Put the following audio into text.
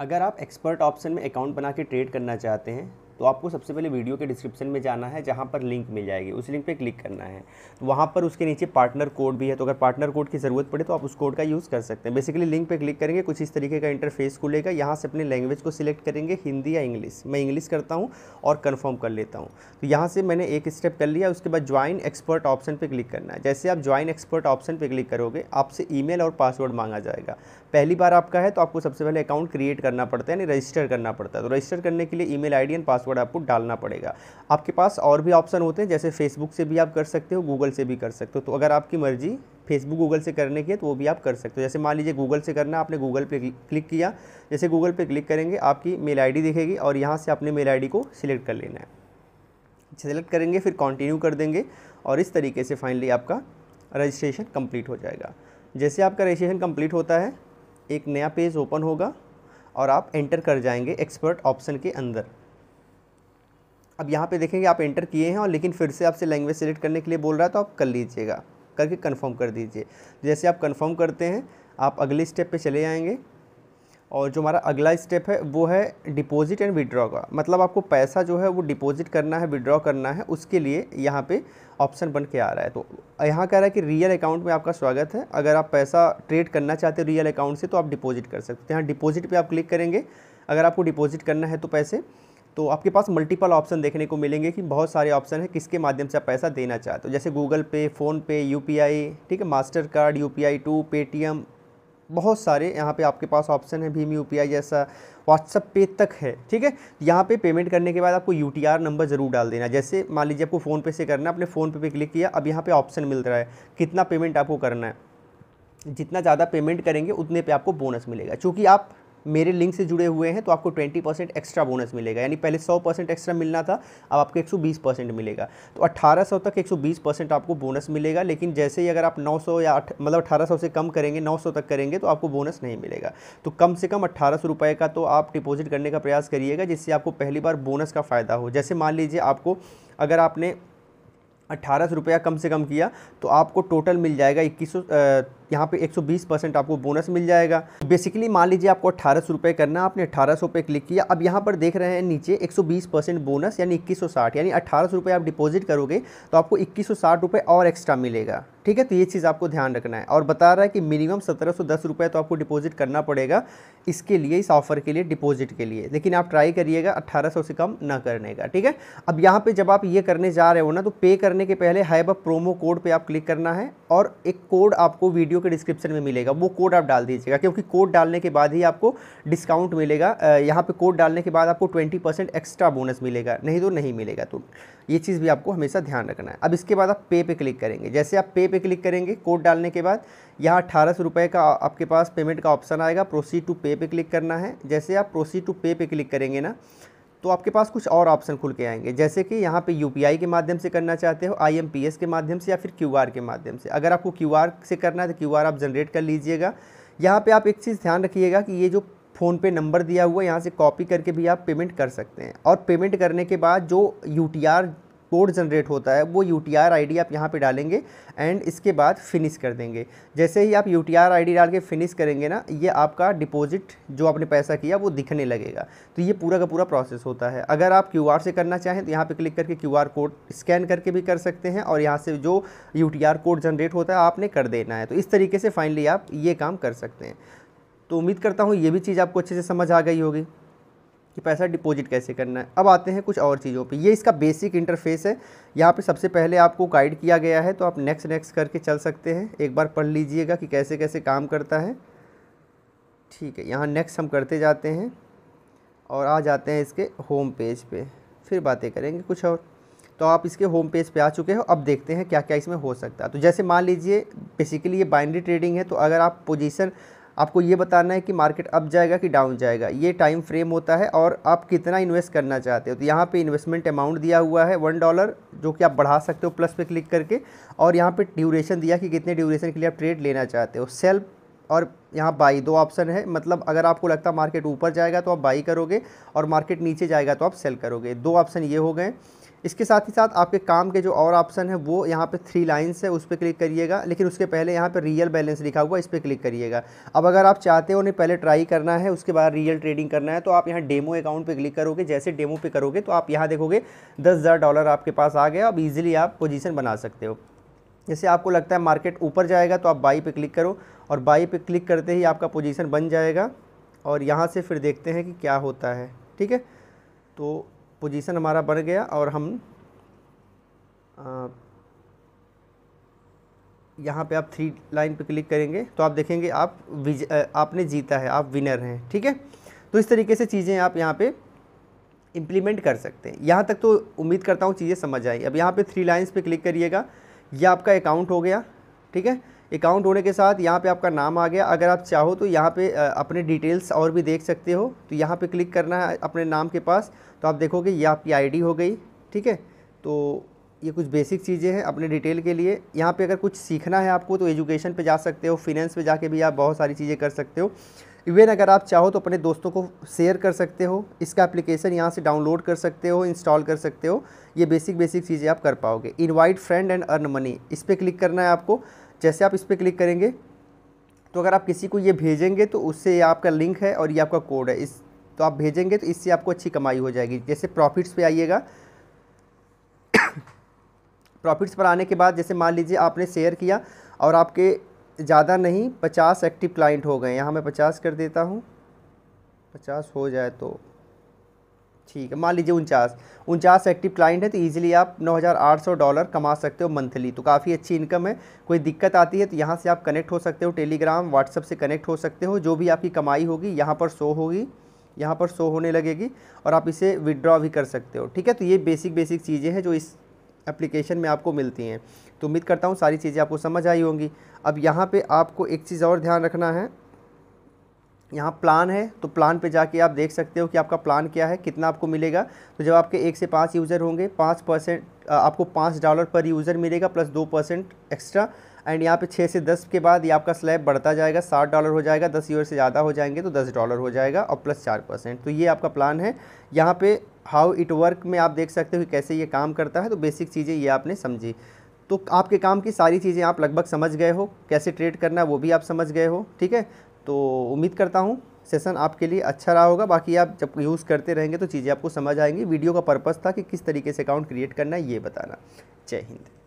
अगर आप expert option में अकाउंट बना के ट्रेड करना चाहते हैं तो आपको सबसे पहले वीडियो के डिस्क्रिप्शन में जाना है, जहाँ पर लिंक मिल जाएगी उस लिंक पे क्लिक करना है। तो वहाँ पर उसके नीचे पार्टनर कोड भी है, तो अगर पार्टनर कोड की ज़रूरत पड़े तो आप उस कोड का यूज़ कर सकते हैं। बेसिकली लिंक पे क्लिक करेंगे, कुछ इस तरीके का इंटरफेस खुलेगा। यहाँ से अपने लैंग्वेज को सिलेक्ट करेंगे, हिंदी या इंग्लिश। मैं इंग्लिश करता हूँ और कन्फर्म कर लेता हूँ। तो यहाँ से मैंने एक स्टेप कर लिया। उसके बाद ज्वाइन एक्सपर्ट ऑप्शन पर क्लिक करना है। जैसे आप ज्वाइन एक्सपर्ट ऑप्शन पर क्लिक करोगे, आपसे ईमेल और पासवर्ड मांगा जाएगा। पहली बार आपका है तो आपको सबसे पहले अकाउंट क्रिएट करना पड़ता है, यानी रजिस्टर करना पड़ता है। तो रजिस्टर करने के लिए ईमेल आईडी एंड पासवर्ड आपको डालना पड़ेगा। आपके पास और भी ऑप्शन होते हैं, जैसे फेसबुक से भी आप कर सकते हो, गूगल से भी कर सकते हो। तो अगर आपकी मर्जी फेसबुक गूगल से करने की है तो वो भी आप कर सकते हो। जैसे मान लीजिए गूगल से करना, आपने गूगल पे क्लिक किया। जैसे गूगल पे क्लिक करेंगे आपकी मेल आईडी दिखेगी और यहाँ से अपने मेल आईडी को सिलेक्ट कर लेना है। सिलेक्ट करेंगे, फिर कंटिन्यू कर देंगे और इस तरीके से फाइनली आपका रजिस्ट्रेशन कंप्लीट हो जाएगा। जैसे आपका रजिस्ट्रेशन कंप्लीट होता है, एक नया पेज ओपन होगा और आप एंटर कर जाएंगे एक्सपर्ट ऑप्शन के अंदर। अब यहाँ पे देखेंगे आप एंटर किए हैं और लेकिन फिर से आपसे लैंग्वेज सेलेक्ट करने के लिए बोल रहा है, तो आप कर लीजिएगा, करके कंफर्म कर दीजिए। जैसे आप कंफर्म करते हैं, आप अगले स्टेप पे चले जाएंगे और जो हमारा अगला स्टेप है वो है डिपॉजिट एंड विड्रॉ का। मतलब आपको पैसा जो है वो डिपॉजिट करना है, विड्रॉ करना है, उसके लिए यहाँ पे ऑप्शन बन के आ रहा है। तो यहाँ कह रहा है कि रियल अकाउंट में आपका स्वागत है। अगर आप पैसा ट्रेड करना चाहते हो रियल अकाउंट से तो आप डिपॉजिट कर सकते हैं। यहाँ डिपॉजिट पे आप क्लिक करेंगे। अगर आपको डिपॉजिट करना है तो पैसे, तो आपके पास मल्टीपल ऑप्शन देखने को मिलेंगे कि बहुत सारे ऑप्शन है किसके माध्यम से आप पैसा देना चाहते हो। जैसे गूगल पे, फ़ोनपे, यूपीआई, ठीक है, Mastercard, UPI too, Paytm, बहुत सारे यहाँ पे आपके पास ऑप्शन है। भीम यूपीआई जैसा, व्हाट्सएप पे तक है, ठीक है। यहाँ पे पेमेंट करने के बाद आपको यूटीआर नंबर ज़रूर डाल देना। जैसे मान लीजिए आपको फ़ोन पे से करना है, अपने फ़ोन पे क्लिक किया। अब यहाँ पे ऑप्शन मिल रहा है कितना पेमेंट आपको करना है। जितना ज़्यादा पेमेंट करेंगे उतने पे आपको बोनस मिलेगा। चूँकि आप मेरे लिंक से जुड़े हुए हैं तो आपको 20% एक्स्ट्रा बोनस मिलेगा। यानी पहले 100% एक्स्ट्रा मिलना था, अब आपको 120% मिलेगा। तो 1800 तक 120% आपको बोनस मिलेगा। लेकिन जैसे ही अगर आप 900 या मतलब 1800 से कम करेंगे, 900 तक करेंगे तो आपको बोनस नहीं मिलेगा। तो कम से कम 1800 रुपये का तो आप डिपॉजिट करने का प्रयास करिएगा, जिससे आपको पहली बार बोनस का फ़ायदा हो। जैसे मान लीजिए आपको, अगर आपने 1800 रुपया कम से कम किया तो आपको टोटल मिल जाएगा 2100, यहाँ पे 120% आपको बोनस मिल जाएगा। बेसिकली मान लीजिए आपको 1800 रुपये करना, आपने 1800 पे क्लिक किया। अब यहाँ पर देख रहे हैं नीचे 120% बोनस, यानी 2160, यानी 1800 रुपये आप डिपॉजिट करोगे तो आपको 2160 रुपये और एक्स्ट्रा मिलेगा, ठीक है। तो ये चीज़ आपको ध्यान रखना है। और बता रहा है कि मिनिमम 1710 रुपये तो आपको डिपॉजिट करना पड़ेगा इसके लिए, इस ऑफ़र के लिए, डिपॉजिट के लिए। लेकिन आप ट्राई करिएगा 1800 से कम ना करने का, ठीक है। अब यहाँ पे जब आप ये करने जा रहे हो ना, तो पे करने के पहले हैव अ प्रोमो कोड पे आप क्लिक करना है और एक कोड आपको वीडियो के डिस्क्रिप्शन में मिलेगा, वो कोड आप डाल दीजिएगा, क्योंकि कोड डालने के बाद ही आपको डिस्काउंट मिलेगा। यहाँ पे कोड डालने के बाद आपको 20% एक्स्ट्रा बोनस मिलेगा, नहीं तो नहीं मिलेगा। तो ये चीज़ भी आपको हमेशा ध्यान रखना है। अब इसके बाद आप पे क्लिक करेंगे। जैसे आप पे क्लिक करेंगे, कोड डालने के बाद यहाँ 1800 रुपये का आपके पास पेमेंट का ऑप्शन आएगा। प्रोसीड टू पे क्लिक करना है। जैसे आप प्रोसीड टू पे क्लिक करेंगे ना, तो आपके पास कुछ और ऑप्शन खुल के आएंगे। जैसे कि यहाँ पे यूपीआई के माध्यम से करना चाहते हो, आईएमपीएस के माध्यम से, या फिर क्यूआर के माध्यम से। अगर आपको क्यूआर से करना है तो क्यूआर आप जनरेट कर लीजिएगा। यहाँ पे आप एक चीज़ ध्यान रखिएगा कि ये जो फ़ोन पे नंबर दिया हुआ है, यहाँ से कॉपी करके भी आप पेमेंट कर सकते हैं। और पेमेंट करने के बाद जो यूटीआर कोड जनरेट होता है, वो यूटीआर आईडी आप यहाँ पे डालेंगे एंड इसके बाद फिनिश कर देंगे। जैसे ही आप यूटीआर आईडी डाल के फिनिश करेंगे ना, ये आपका डिपॉजिट जो आपने पैसा किया वो दिखने लगेगा। तो ये पूरा का पूरा प्रोसेस होता है। अगर आप क्यूआर से करना चाहें तो यहाँ पे क्लिक करके क्यूआर कोड स्कैन करके भी कर सकते हैं और यहाँ से जो यूटीआर कोड जनरेट होता है आपने कर देना है। तो इस तरीके से फाइनली आप ये काम कर सकते हैं। तो उम्मीद करता हूँ ये भी चीज़ आपको अच्छे से समझ आ गई होगी कि पैसा डिपॉजिट कैसे करना है। अब आते हैं कुछ और चीज़ों पे। ये इसका बेसिक इंटरफेस है। यहाँ पे सबसे पहले आपको गाइड किया गया है, तो आप नेक्स्ट करके चल सकते हैं। एक बार पढ़ लीजिएगा कि कैसे कैसे काम करता है, ठीक है। यहाँ नेक्स्ट हम करते जाते हैं और आ जाते हैं इसके होम पेज पे, फिर बातें करेंगे कुछ और। तो आप इसके होम पेज पे आ चुके हो। अब देखते हैं क्या क्या इसमें हो सकता है। तो जैसे मान लीजिए बेसिकली ये बाइनरी ट्रेडिंग है, तो अगर आप पोजीशन, आपको ये बताना है कि मार्केट अप जाएगा कि डाउन जाएगा, ये टाइम फ्रेम होता है और आप कितना इन्वेस्ट करना चाहते हो। तो यहाँ पे इन्वेस्टमेंट अमाउंट दिया हुआ है $1, जो कि आप बढ़ा सकते हो प्लस पे क्लिक करके। और यहाँ पे ड्यूरेशन दिया कि कितने ड्यूरेशन के लिए आप ट्रेड लेना चाहते हो। सेल और यहाँ बाई, दो ऑप्शन है। मतलब अगर आपको लगता है मार्केट ऊपर जाएगा तो आप बाई करोगे और मार्केट नीचे जाएगा तो आप सेल करोगे। दो ऑप्शन ये हो गए। इसके साथ ही साथ आपके काम के जो और ऑप्शन है वो यहाँ पे 3 लाइन्स है, उस पर क्लिक करिएगा। लेकिन उसके पहले यहाँ पे रियल बैलेंस लिखा हुआ, इस पर क्लिक करिएगा। अब अगर आप चाहते हो उन्हें पहले ट्राई करना है, उसके बाद रियल ट्रेडिंग करना है, तो आप यहाँ डेमो अकाउंट पे क्लिक करोगे। जैसे डेमो पे करोगे तो आप यहाँ देखोगे $10,000 आपके पास आ गया। अब ईजिली आप पोजीशन बना सकते हो। जैसे आपको लगता है मार्केट ऊपर जाएगा तो आप बाई पे क्लिक करो, और बाई पे क्लिक करते ही आपका पोजीशन बन जाएगा। और यहाँ से फिर देखते हैं कि क्या होता है। ठीक है, तो पोजीशन हमारा बन गया और हम यहाँ पे आप 3 लाइन पे क्लिक करेंगे तो आप देखेंगे आपने जीता है, आप विनर हैं। ठीक है, तो इस तरीके से चीज़ें आप यहाँ पे इम्प्लीमेंट कर सकते हैं। यहाँ तक तो उम्मीद करता हूँ चीज़ें समझ आई। अब यहाँ पे 3 लाइन्स पे क्लिक करिएगा, यह आपका अकाउंट हो गया। ठीक है, अकाउंट होने के साथ यहाँ पे आपका नाम आ गया। अगर आप चाहो तो यहाँ पे अपने डिटेल्स और भी देख सकते हो। तो यहाँ पे क्लिक करना है अपने नाम के पास, तो आप देखोगे ये आपकी आईडी हो गई। ठीक है, तो ये कुछ बेसिक चीज़ें हैं अपने डिटेल के लिए। यहाँ पे अगर कुछ सीखना है आपको तो एजुकेशन पे जा सकते हो, फिनेंस पे जाके भी आप बहुत सारी चीज़ें कर सकते हो। इवन अगर आप चाहो तो अपने दोस्तों को शेयर कर सकते हो। इसका एप्लीकेशन यहाँ से डाउनलोड कर सकते हो, इंस्टॉल कर सकते हो। ये बेसिक चीज़ें आप कर पाओगे। Invite friend and earn money, इस पर क्लिक करना है आपको। जैसे आप इस पर क्लिक करेंगे तो अगर आप किसी को ये भेजेंगे तो उससे ये आपका लिंक है और ये आपका कोड है, इस तो आप भेजेंगे तो इससे आपको अच्छी कमाई हो जाएगी। जैसे प्रॉफिट्स पे आइएगा, प्रॉफिट्स पर आने के बाद जैसे मान लीजिए आपने शेयर किया और आपके ज़्यादा नहीं 50 एक्टिव क्लाइंट हो गए। यहाँ मैं 50 कर देता हूँ, 50 हो जाए तो ठीक है। मान लीजिए 49 एक्टिव क्लाइंट है तो ईजिली आप $9,800 कमा सकते हो मंथली। तो काफ़ी अच्छी इनकम है। कोई दिक्कत आती है तो यहाँ से आप कनेक्ट हो सकते हो, टेलीग्राम व्हाट्सएप से कनेक्ट हो सकते हो। जो भी आपकी कमाई होगी यहाँ पर शो होगी, यहाँ पर शो होने लगेगी और आप इसे विड्रॉ भी कर सकते हो। ठीक है, तो ये बेसिक चीज़ें हैं जो इस एप्लीकेशन में आपको मिलती हैं। तो उम्मीद करता हूँ सारी चीज़ें आपको समझ आई होंगी। अब यहाँ पे आपको एक चीज़ और ध्यान रखना है, यहाँ प्लान है तो प्लान पे जाके आप देख सकते हो कि आपका प्लान क्या है, कितना आपको मिलेगा। तो जब आपके 1 से 5 यूज़र होंगे 5% आपको $5 पर यूज़र मिलेगा प्लस 2% एक्स्ट्रा। एंड यहाँ पे 6 से 10 के बाद ये आपका स्लैब बढ़ता जाएगा, $60 हो जाएगा। 10 यूज़र से ज़्यादा हो जाएंगे तो $10 हो जाएगा और प्लस 4%। तो ये आपका प्लान है। यहाँ पे हाउ इट वर्क में आप देख सकते हो कि कैसे ये काम करता है। तो बेसिक चीज़ें ये आपने समझी, तो आपके काम की सारी चीज़ें आप लगभग समझ गए हो। कैसे ट्रेड करना है वो भी आप समझ गए हो। ठीक है, तो उम्मीद करता हूँ सेशन आपके लिए अच्छा रहा होगा। बाकी आप जब यूज़ करते रहेंगे तो चीज़ें आपको समझ आएंगी। वीडियो का पर्पज़ था कि किस तरीके से अकाउंट क्रिएट करना है ये बताना। जय हिंद।